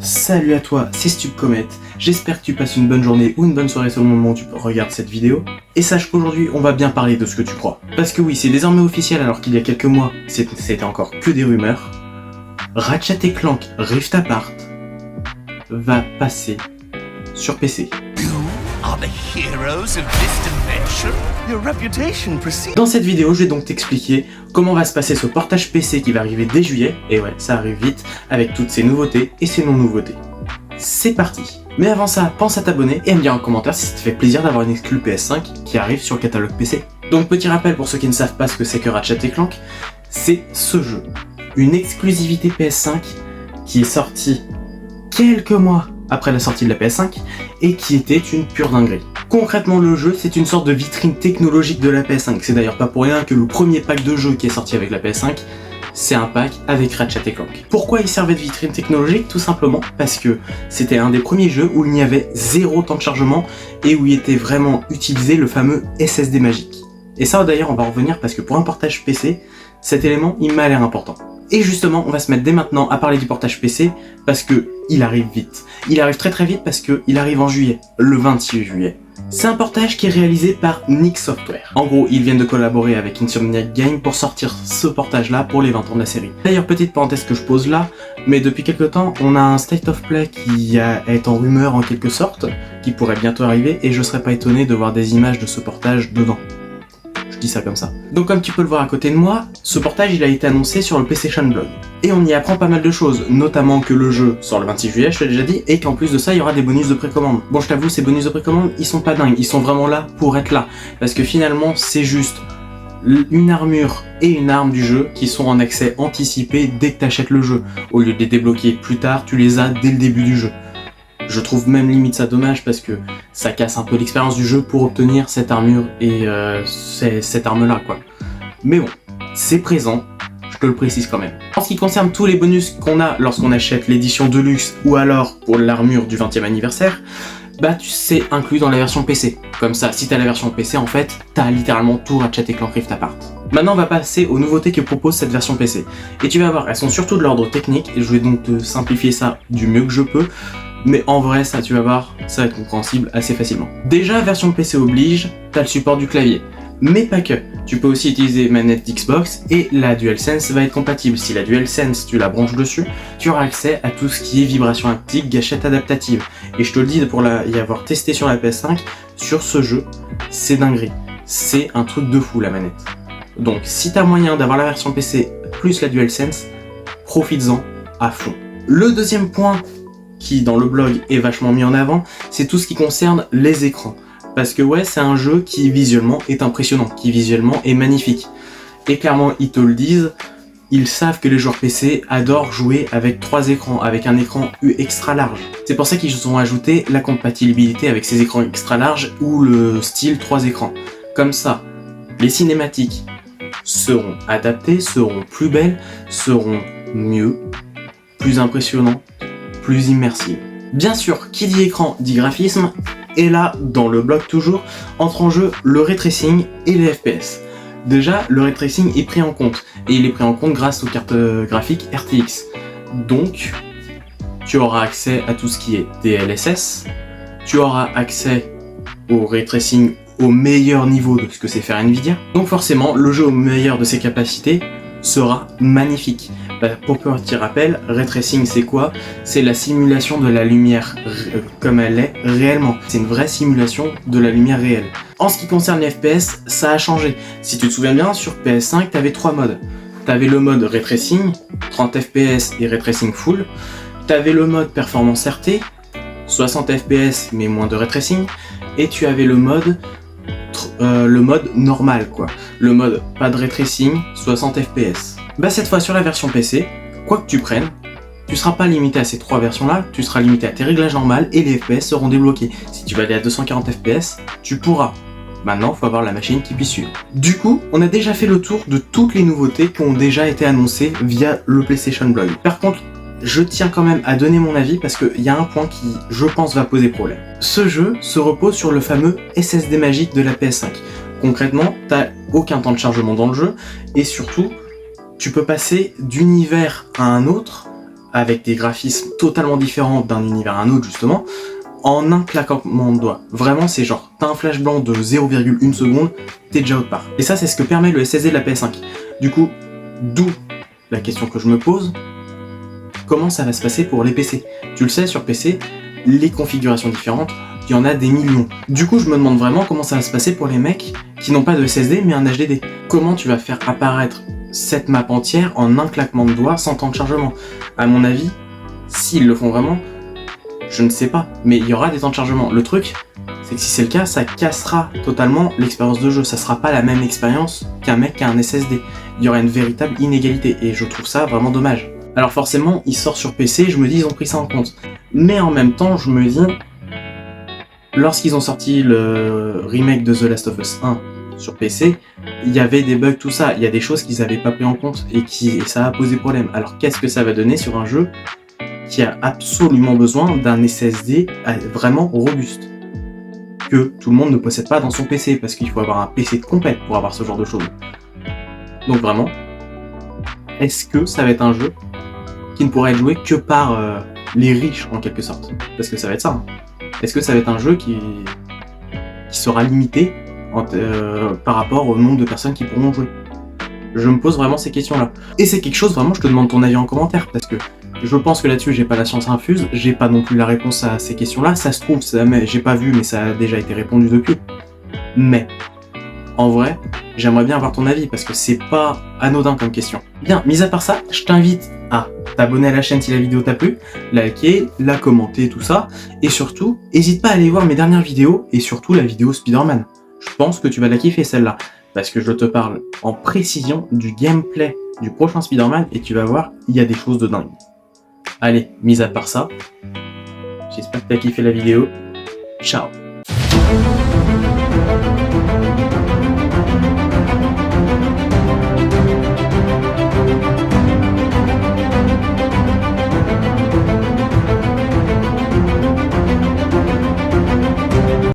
Salut à toi, c'est StupComet, j'espère que tu passes une bonne journée ou une bonne soirée selon le moment où tu regardes cette vidéo. Et sache qu'aujourd'hui, on va bien parler de ce que tu crois. Parce que oui, c'est désormais officiel alors qu'il y a quelques mois, c'était encore que des rumeurs. Ratchet & Clank Rift Apart va passer sur PC. Dans cette vidéo, je vais donc t'expliquer comment va se passer ce portage PC qui va arriver dès juillet, et ouais, ça arrive vite, avec toutes ces nouveautés et ces non-nouveautés. C'est parti. Mais avant ça, pense à t'abonner et à me dire en commentaire si ça te fait plaisir d'avoir une exclue PS5 qui arrive sur le catalogue PC. Donc petit rappel pour ceux qui ne savent pas ce que c'est que Ratchet & Clank, c'est ce jeu, une exclusivité PS5 qui est sortie quelques mois après la sortie de la PS5 et qui était une pure dinguerie. Concrètement, le jeu, c'est une sorte de vitrine technologique de la PS5. C'est d'ailleurs pas pour rien que le premier pack de jeux qui est sorti avec la PS5, c'est un pack avec Ratchet & Clank. Pourquoi il servait de vitrine technologique? Tout simplement parce que c'était un des premiers jeux où il n'y avait zéro temps de chargement et où il était vraiment utilisé le fameux SSD magique. Et ça d'ailleurs on va en revenir parce que pour un portage PC, cet élément il m'a l'air important. Et justement, on va se mettre dès maintenant à parler du portage PC parce que il arrive vite. Il arrive très très vite parce que il arrive en juillet, le 26 juillet. C'est un portage qui est réalisé par Nick Software. En gros, ils viennent de collaborer avec Insomniac Games pour sortir ce portage-là pour les 20 ans de la série. D'ailleurs, petite parenthèse que je pose là, mais depuis quelques temps, on a un State of Play qui est en rumeur en quelque sorte, qui pourrait bientôt arriver, et je serais pas étonné de voir des images de ce portage dedans. Je dis ça comme ça. Donc comme tu peux le voir à côté de moi, ce portage il a été annoncé sur le PlayStation Blog. Et on y apprend pas mal de choses, notamment que le jeu sort le 26 juillet, je te l'ai déjà dit, et qu'en plus de ça, il y aura des bonus de précommande. Bon, je t'avoue, ces bonus de précommande, ils sont pas dingues, ils sont vraiment là pour être là. Parce que finalement, c'est juste une armure et une arme du jeu qui sont en accès anticipé dès que t'achètes le jeu. Au lieu de les débloquer plus tard, tu les as dès le début du jeu. Je trouve même limite ça dommage parce que ça casse un peu l'expérience du jeu pour obtenir cette armure et cette arme-là, quoi. Mais bon, c'est présent. Je te le précise quand même. En ce qui concerne tous les bonus qu'on a lorsqu'on achète l'édition Deluxe ou alors pour l'armure du 20e anniversaire, bah c'est inclus dans la version PC. Comme ça, si t'as la version PC, en fait, t'as littéralement tout Ratchet & Clank Rift Apart. Maintenant, on va passer aux nouveautés que propose cette version PC. Et tu vas voir, elles sont surtout de l'ordre technique, et je vais donc te simplifier ça du mieux que je peux. Mais en vrai, ça, tu vas voir, ça va être compréhensible assez facilement. Déjà, version PC oblige, t'as le support du clavier. Mais pas que. Tu peux aussi utiliser manette d'Xbox et la DualSense va être compatible. Si la DualSense, tu la branches dessus, tu auras accès à tout ce qui est vibration haptique, gâchette adaptative. Et je te le dis, pour y avoir testé sur la PS5, sur ce jeu, c'est dinguerie. C'est un truc de fou, la manette. Donc, si t'as moyen d'avoir la version PC plus la DualSense, profites-en à fond. Le deuxième point qui dans le blog est vachement mis en avant, c'est tout ce qui concerne les écrans. Parce que ouais, c'est un jeu qui visuellement est impressionnant, qui visuellement est magnifique. Et clairement, ils te le disent, ils savent que les joueurs PC adorent jouer avec 3 écrans, avec un écran extra large. C'est pour ça qu'ils ont ajouté la compatibilité avec ces écrans extra larges ou le style 3 écrans. Comme ça, les cinématiques seront adaptées, seront plus belles, seront mieux, plus impressionnantes, plus immersive. Bien sûr, qui dit écran dit graphisme, et là, dans le blog toujours, entre en jeu le ray tracing et les FPS. Déjà, le ray tracing est pris en compte, et il est pris en compte grâce aux cartes graphiques RTX. Donc, tu auras accès à tout ce qui est DLSS, tu auras accès au ray tracing au meilleur niveau de ce que c'est faire Nvidia. Donc forcément, le jeu au meilleur de ses capacités sera magnifique. Pour petit rappel, ray tracing c'est quoi? C'est la simulation de la lumière comme elle est réellement. C'est une vraie simulation de la lumière réelle. En ce qui concerne les FPS, ça a changé. Si tu te souviens bien, sur PS5, tu avais 3 modes. Tu avais le mode ray tracing, 30 FPS et ray tracing full. Tu avais le mode performance RT, 60 FPS mais moins de ray tracing. Et tu avais le mode normal, quoi. Le mode pas de ray tracing, 60 FPS. Bah cette fois sur la version PC, quoi que tu prennes, tu seras pas limité à ces 3 versions là, tu seras limité à tes réglages normales et les FPS seront débloqués. Si tu vas aller à 240 FPS, tu pourras. Maintenant, il faut avoir la machine qui puisse suivre. Du coup, on a déjà fait le tour de toutes les nouveautés qui ont déjà été annoncées via le PlayStation Blog. Par contre, je tiens quand même à donner mon avis parce qu'il y a un point qui, je pense, va poser problème. Ce jeu se repose sur le fameux SSD magique de la PS5. Concrètement, t'as aucun temps de chargement dans le jeu et surtout, tu peux passer d'univers à un autre avec des graphismes totalement différents d'un univers à un autre justement, en un claquement de doigts. Vraiment, c'est genre, t'as un flash blanc de 0,1 seconde, t'es déjà autre part. Et ça, c'est ce que permet le SSD de la PS5. Du coup, d'où la question que je me pose, comment ça va se passer pour les PC? Tu le sais, sur PC, les configurations différentes, il y en a des millions. Du coup, je me demande vraiment comment ça va se passer pour les mecs qui n'ont pas de SSD mais un HDD. Comment tu vas faire apparaître cette map entière en un claquement de doigts sans temps de chargement? À mon avis, s'ils le font vraiment, je ne sais pas, mais il y aura des temps de chargement. Le truc, c'est que si c'est le cas, ça cassera totalement l'expérience de jeu. Ça sera pas la même expérience qu'un mec qui a un SSD. Il y aura une véritable inégalité et je trouve ça vraiment dommage. Alors forcément, il sort sur PC, je me dis ils ont pris ça en compte. Mais en même temps, je me dis, lorsqu'ils ont sorti le remake de The Last of Us 1 sur PC, il y avait des bugs, tout ça. Il y a des choses qu'ils n'avaient pas pris en compte et ça a posé problème. Alors qu'est-ce que ça va donner sur un jeu qui a absolument besoin d'un SSD vraiment robuste, que tout le monde ne possède pas dans son PC, parce qu'il faut avoir un PC de compète pour avoir ce genre de choses. Donc vraiment, est-ce que ça va être un jeu qui ne pourra être joué que par les riches en quelque sorte? Parce que ça va être ça. Hein. Est-ce que ça va être un jeu qui sera limité par rapport au nombre de personnes qui pourront jouer? Je me pose vraiment ces questions-là. Et c'est quelque chose, vraiment, je te demande ton avis en commentaire, parce que je pense que là-dessus, j'ai pas la science infuse, j'ai pas non plus la réponse à ces questions-là. Ça se trouve, j'ai pas vu, mais ça a déjà été répondu depuis. Mais, en vrai, j'aimerais bien avoir ton avis, parce que c'est pas anodin comme question. Bien, mis à part ça, je t'invite à t'abonner à la chaîne si la vidéo t'a plu, liker, la commenter, tout ça, et surtout, n'hésite pas à aller voir mes dernières vidéos, et surtout la vidéo Spider-Man. Je pense que tu vas la kiffer celle-là, parce que je te parle en précision du gameplay du prochain Spider-Man, et tu vas voir, il y a des choses de dingue. Allez, mis à part ça, j'espère que t'as kiffé la vidéo. Ciao.